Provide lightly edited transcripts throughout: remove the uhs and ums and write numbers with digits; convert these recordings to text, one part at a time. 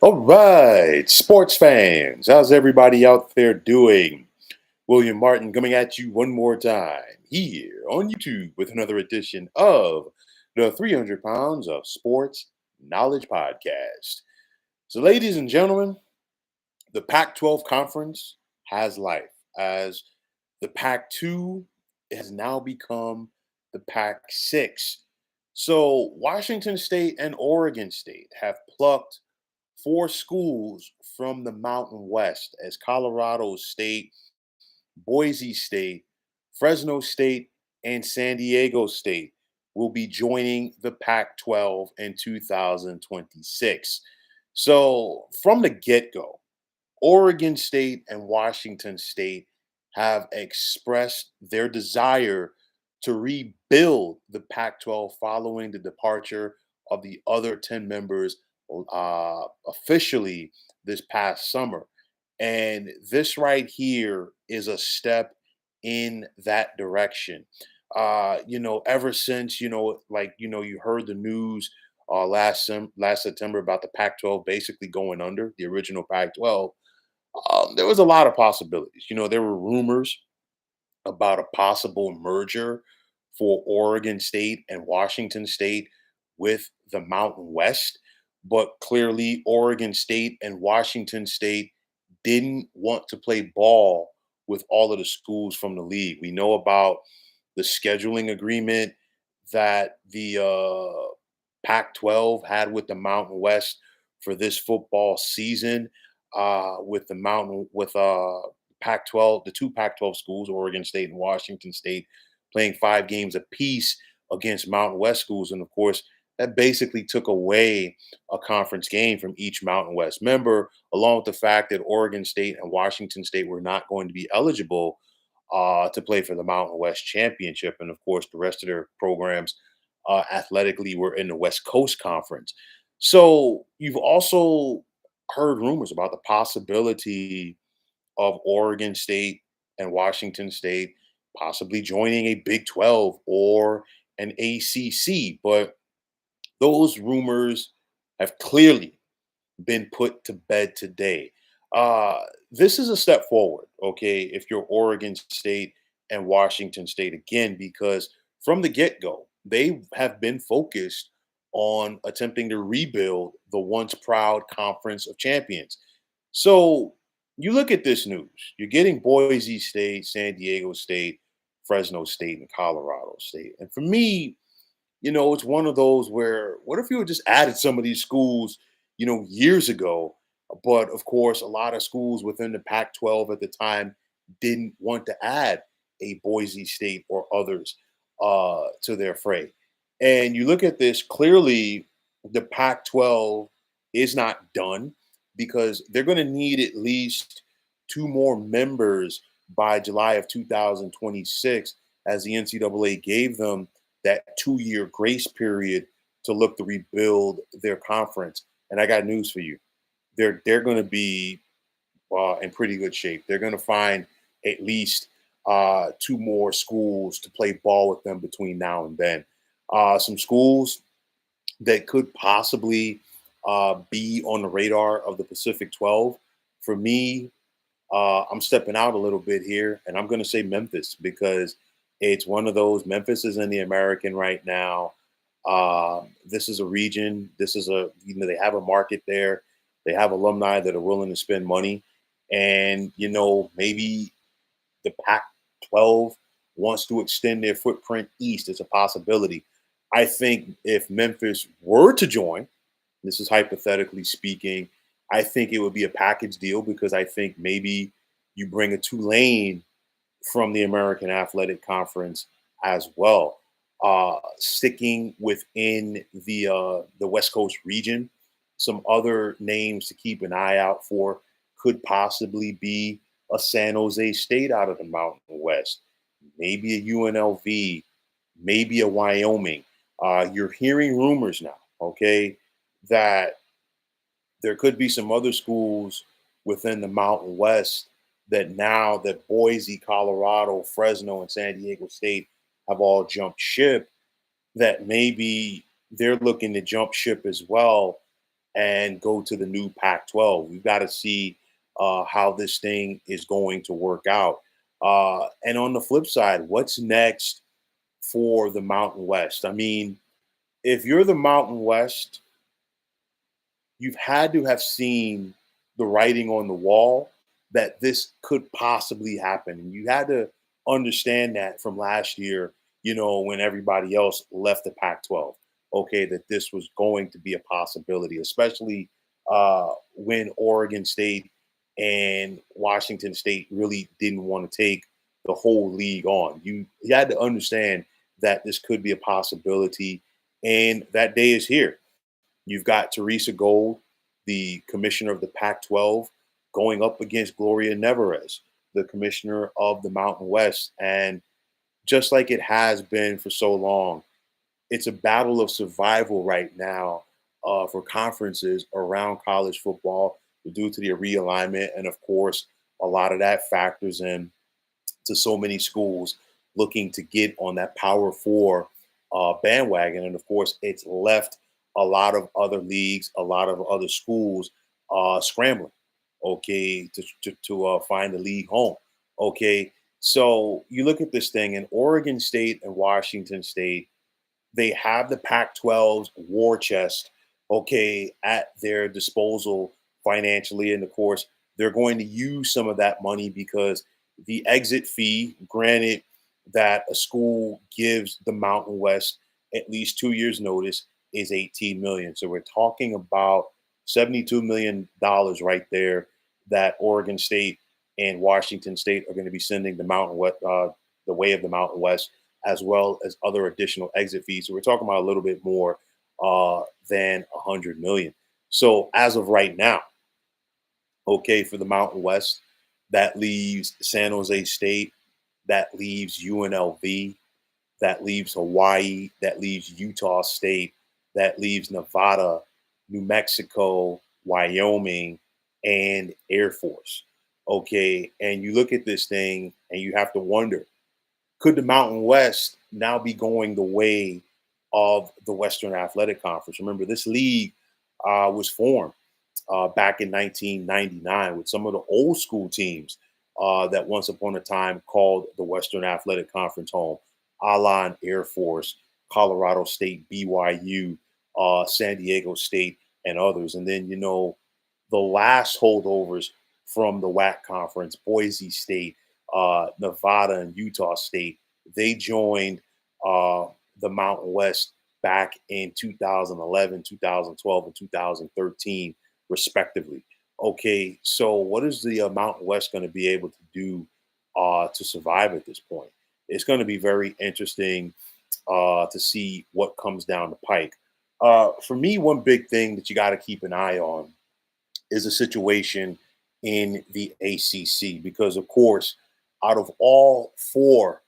All right, sports fans, how's everybody out there doing? William Martin coming at you one more time here on YouTube with another edition of the 300 Pounds of Sports Knowledge Podcast. So, ladies and gentlemen, the Pac 12 conference has life as the Pac 2 has now become the Pac 6. So, Washington State and Oregon State have plucked four schools from the Mountain West as Colorado State, Boise State, Fresno State, and San Diego State will be joining the Pac 12 in 2026. So, from the get go, Oregon State and Washington State have expressed their desire to rebuild the Pac 12 following the departure of the other 10 members officially this past summer. And this right here is a step in that direction. Ever since, you heard the news last September about the Pac 12 basically going under, the original Pac 12. There was a lot of possibilities. There were rumors about a possible merger for Oregon State and Washington State with the Mountain West. But clearly, Oregon State and Washington State didn't want to play ball with all of the schools from the league. We know about the scheduling agreement that the Pac 12 had with the Mountain West for this football season. With the Mountain, with Pac 12, the two Pac 12 schools, Oregon State and Washington State, playing 5 games apiece against Mountain West schools. And of course, that basically took away a conference game from each Mountain West member, along with the fact that Oregon State and Washington State were not going to be eligible to play for the Mountain West Championship. And of course, the rest of their programs athletically were in the West Coast Conference. So you've also heard rumors about the possibility of Oregon State and Washington State possibly joining a Big 12 or an ACC. But those rumors have clearly been put to bed today. This is a step forward, okay, if you're Oregon State and Washington State again, because from the get go, they have been focused on attempting to rebuild the once proud Conference of Champions. So you look at this news, you're getting Boise State, San Diego State, Fresno State, and Colorado State. And for me, it's one of those where what if you had just added some of these schools, years ago? But of course, a lot of schools within the Pac 12 at the time didn't want to add a Boise State or others to their fray. And you look at this clearly, the Pac 12 is not done because they're going to need at least two more members by July of 2026, as the NCAA gave them that 2-year grace period to look to rebuild their conference. And I got news for you. They're going to be in pretty good shape. They're going to find at least two more schools to play ball with them between now and then. Some schools that could possibly be on the radar of the Pacific 12. For me, I'm stepping out a little bit here, and I'm going to say Memphis because it's one of those. Memphis is in the American right now. This is a region. This is they have a market there. They have alumni that are willing to spend money, and maybe the Pac-12 wants to extend their footprint east. It's a possibility. I think if Memphis were to join, this is hypothetically speaking, I think it would be a package deal because I think maybe you bring a Tulane from the American Athletic Conference as well. Sticking within the West Coast region, some other names to keep an eye out for could possibly be a San Jose State out of the Mountain West, maybe a UNLV, maybe a Wyoming. You're hearing rumors now, okay, that there could be some other schools within the Mountain West that now that Boise, Colorado, Fresno, and San Diego State have all jumped ship, that maybe they're looking to jump ship as well and go to the new Pac-12. We've got to see how this thing is going to work out. And on the flip side, what's next for the Mountain West? I mean, if you're the Mountain West, you've had to have seen the writing on the wall that this could possibly happen. And you had to understand that from last year, when everybody else left the Pac 12, okay, that this was going to be a possibility, especially when Oregon State and Washington State really didn't want to take the whole league on. You had to understand that this could be a possibility. And that day is here. You've got Teresa Gold, the commissioner of the Pac 12, going up against Gloria Nevarez, the commissioner of the Mountain West. And just like it has been for so long, it's a battle of survival right now for conferences around college football due to the realignment. And of course, a lot of that factors in to so many schools looking to get on that Power Four bandwagon. And of course, it's left a lot of other leagues, a lot of other schools scrambling, okay, to find a league home. Okay. So you look at this thing, in Oregon State and Washington State, they have the Pac-12's war chest, okay, at their disposal financially. And of course, they're going to use some of that money because the exit fee, granted that a school gives the Mountain West at least 2 years notice, is 18 million. So we're talking about $72 million right there that Oregon State and Washington State are going to be sending the Mountain West, the way of the Mountain West, as well as other additional exit fees. So we're talking about a little bit more than 100 million. So as of right now, okay, for the Mountain West, that leaves San Jose State, that leaves UNLV, that leaves Hawaii, that leaves Utah State, that leaves Nevada, New Mexico, Wyoming, and Air Force. Okay, and you look at this thing and you have to wonder, could the Mountain West now be going the way of the Western Athletic Conference? Remember, this league was formed back in 1999 with some of the old school teams that once upon a time called the Western Athletic Conference home, Alon Air Force, Colorado State, BYU, San Diego State, and others. And then, the last holdovers from the WAC conference, Boise State, Nevada, and Utah State, they joined the Mountain West back in 2011, 2012, and 2013, respectively. Okay, so what is the Mountain West going to be able to do to survive at this point? It's going to be very interesting to see what comes down the pike. For me, one big thing that you got to keep an eye on is a situation in the ACC because, of course, out of all four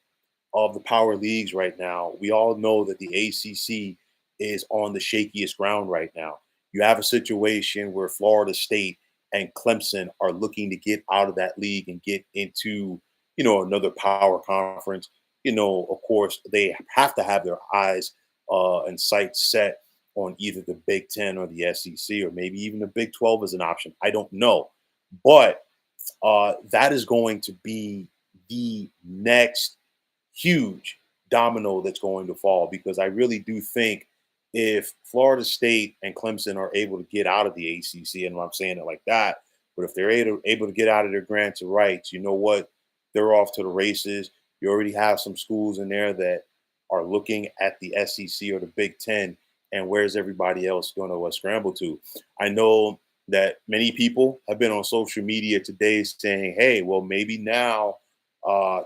of the power leagues right now, we all know that the ACC is on the shakiest ground right now. You have a situation where Florida State and Clemson are looking to get out of that league and get into, another power conference. Of course, they have to have their eyes and sights set on either the Big Ten or the SEC, or maybe even the Big 12 as an option. I don't know. But that is going to be the next huge domino that's going to fall, because I really do think if Florida State and Clemson are able to get out of the ACC, and I'm saying it like that, but if they're able to get out of their grants of rights, you know what? They're off to the races. You already have some schools in there that are looking at the SEC or the Big Ten, and where's everybody else going to scramble to? I know that many people have been on social media today saying, hey, well, maybe now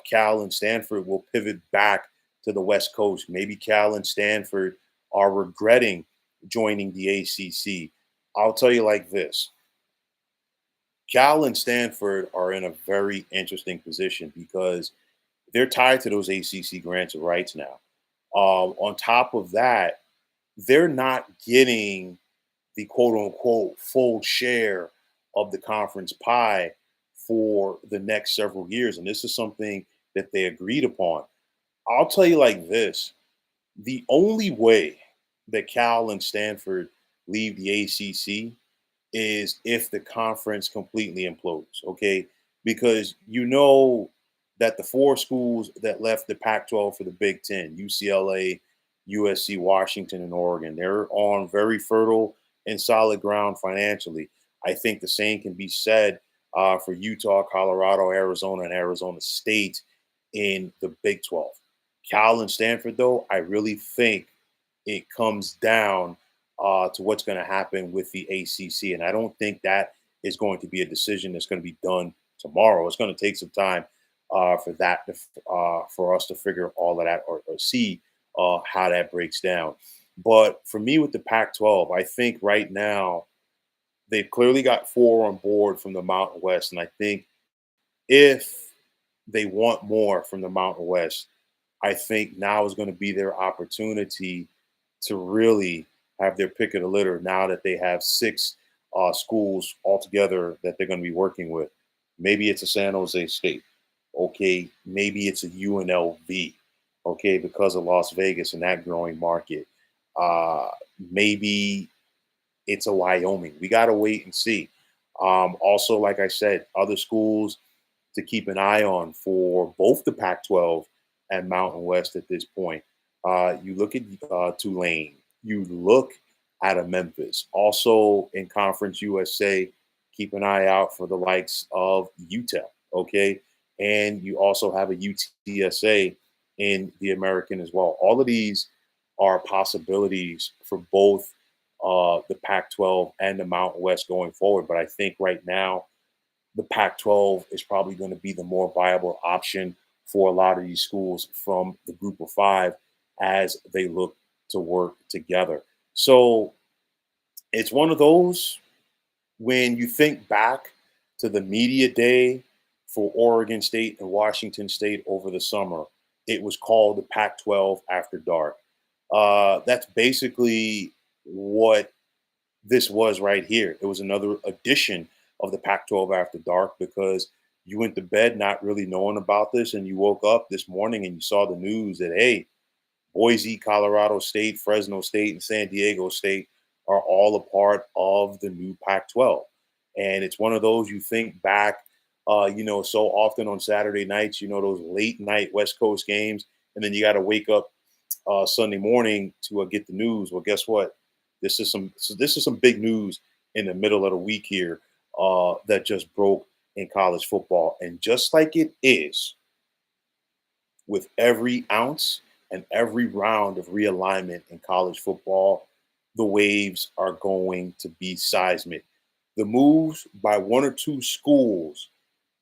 Cal and Stanford will pivot back to the West Coast. Maybe Cal and Stanford are regretting joining the ACC. I'll tell you like this. Cal and Stanford are in a very interesting position because they're tied to those ACC grants of rights now. On top of that, they're not getting the quote unquote full share of the conference pie for the next several years. And this is something that they agreed upon. I'll tell you like this, the only way that Cal and Stanford leave the ACC is if the conference completely implodes, okay? Because you know that the four schools that left the Pac-12 for the Big Ten, UCLA, USC, Washington, and Oregon, they're on very fertile and solid ground financially. I think the same can be said for Utah, Colorado, Arizona, and Arizona State in the Big 12. Cal and Stanford, though, I really think it comes down to what's going to happen with the ACC. And I don't think that is going to be a decision that's going to be done tomorrow. It's going to take some time for that for us to figure all of that or see how that breaks down. But for me with the Pac-12, I think right now they've clearly got four on board from the Mountain West, and I think if they want more from the Mountain West, I think now is going to be their opportunity to really have their pick of the litter now that they have six schools altogether that they're going to be working with. Maybe it's a San Jose State. Okay. Maybe it's a UNLV. Okay. Because of Las Vegas and that growing market. Uh, Maybe it's a Wyoming. We got to wait and see. Also, like I said, other schools to keep an eye on for both the Pac-12 and Mountain West at this point. You look at Tulane, you look at a Memphis. Also in Conference USA, keep an eye out for the likes of Utah, okay? And you also have a UTSA in the American as well. All of these are possibilities for both the Pac-12 and the Mountain West going forward. But I think right now, the Pac-12 is probably going to be the more viable option for a lot of these schools from the group of five as they look to work together. So it's one of those when you think back to the media day for Oregon State and Washington State over the summer, it was called the Pac-12 After Dark. That's basically what this was right here. It was another edition of the Pac-12 After Dark because you went to bed not really knowing about this, and you woke up this morning and you saw the news that hey, Boise, Colorado State, Fresno State, and San Diego State are all a part of the new Pac-12. And it's one of those you think back, so often on Saturday nights, those late night West Coast games, and then you got to wake up Sunday morning to get the news. Well, guess what? This is some big news in the middle of the week here that just broke in college football, and just like it is with every ounce and every round of realignment in college football, the waves are going to be seismic. The moves by one or two schools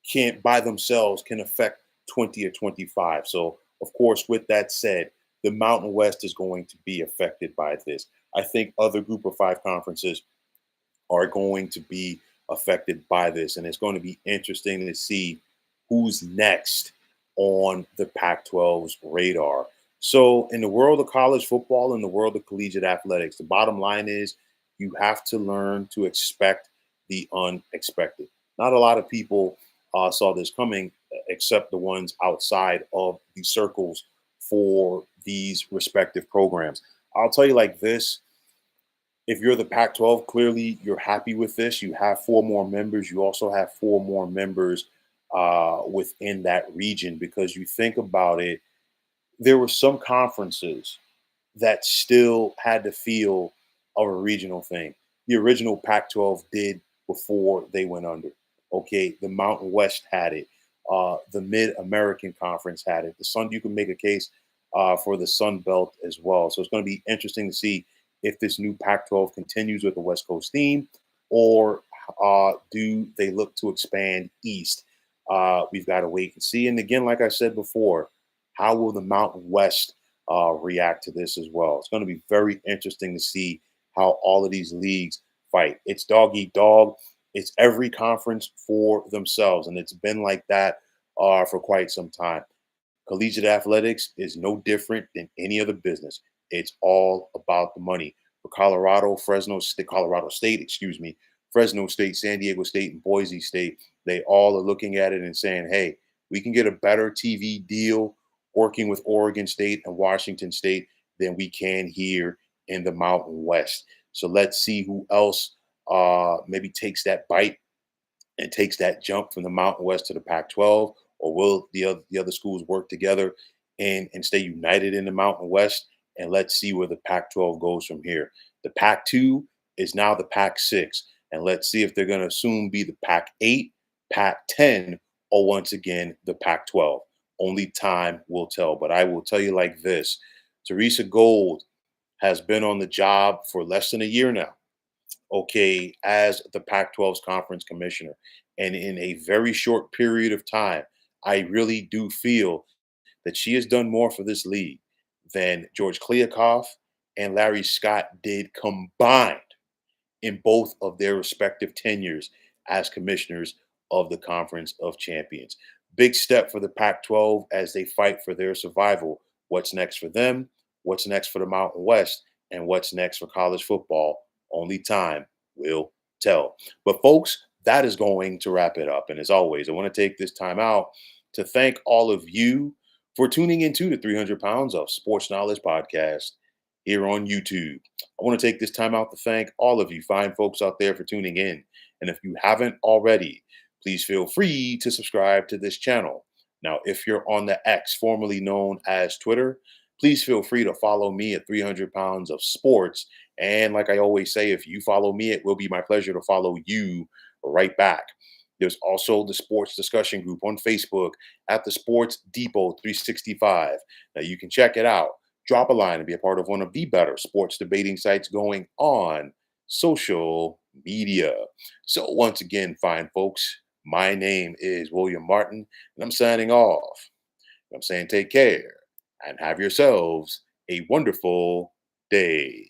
can't by themselves can affect 20 or 25. So, of course, with that said, the Mountain West is going to be affected by this. I think other group of five conferences are going to be affected by this. And it's going to be interesting to see who's next on the Pac 12's radar. So, in the world of college football, in the world of collegiate athletics, the bottom line is you have to learn to expect the unexpected. Not a lot of people saw this coming, except the ones outside of the circles for these respective programs. I'll tell you like this, if you're the Pac 12, clearly you're happy with this. You have four more members. You also have four more members within that region because you think about it, there were some conferences that still had the feel of a regional thing. The original Pac 12 did before they went under. Okay. The Mountain West had it. The Mid American Conference had it. The Sun, you can make a case for the Sun Belt as well. So it's going to be interesting to see if this new Pac 12 continues with the West Coast theme or do they look to expand east? We've got to wait and see. And again, like I said before, how will the Mountain West react to this as well? It's going to be very interesting to see how all of these leagues fight. It's dog eat dog. It's every conference for themselves. And it's been like that for quite some time. Collegiate athletics is no different than any other business. It's all about the money. For Colorado State, excuse me, Fresno State, San Diego State, and Boise State, they all are looking at it and saying, hey, we can get a better TV deal working with Oregon State and Washington State than we can here in the Mountain West. So let's see who else maybe takes that bite and takes that jump from the Mountain West to the Pac-12, or will the other schools work together and stay united in the Mountain West? And let's see where the Pac-12 goes from here. The Pac-2 is now the Pac-6, and let's see if they're going to soon be the Pac-8, Pac-10, or once again the Pac-12. Only time will tell. But I will tell you like this: Teresa Gold has been on the job for less than a year now, okay, as the Pac-12's conference commissioner. And in a very short period of time, I really do feel that she has done more for this league than George Kliakoff and Larry Scott did combined in both of their respective tenures as commissioners of the Conference of Champions. Big step for the Pac 12 as they fight for their survival. What's next for them? What's next for the Mountain West? And what's next for college football? Only time will tell. But, folks, that is going to wrap it up. And as always, I want to take this time out to thank all of you for tuning into the 300 Pounds of Sports Knowledge podcast here on YouTube. I want to take this time out to thank all of you fine folks out there for tuning in. And if you haven't already, please feel free to subscribe to this channel. Now, if you're on the X, formerly known as Twitter, please feel free to follow me at 300 Pounds of Sports. And like I always say, if you follow me, it will be my pleasure to follow you right back. There's also the sports discussion group on Facebook at the Sports Depot 365. Now, you can check it out. Drop a line and be a part of one of the better sports debating sites going on social media. So, once again, fine folks, my name is William Martin, and I'm signing off. I'm saying take care and have yourselves a wonderful day.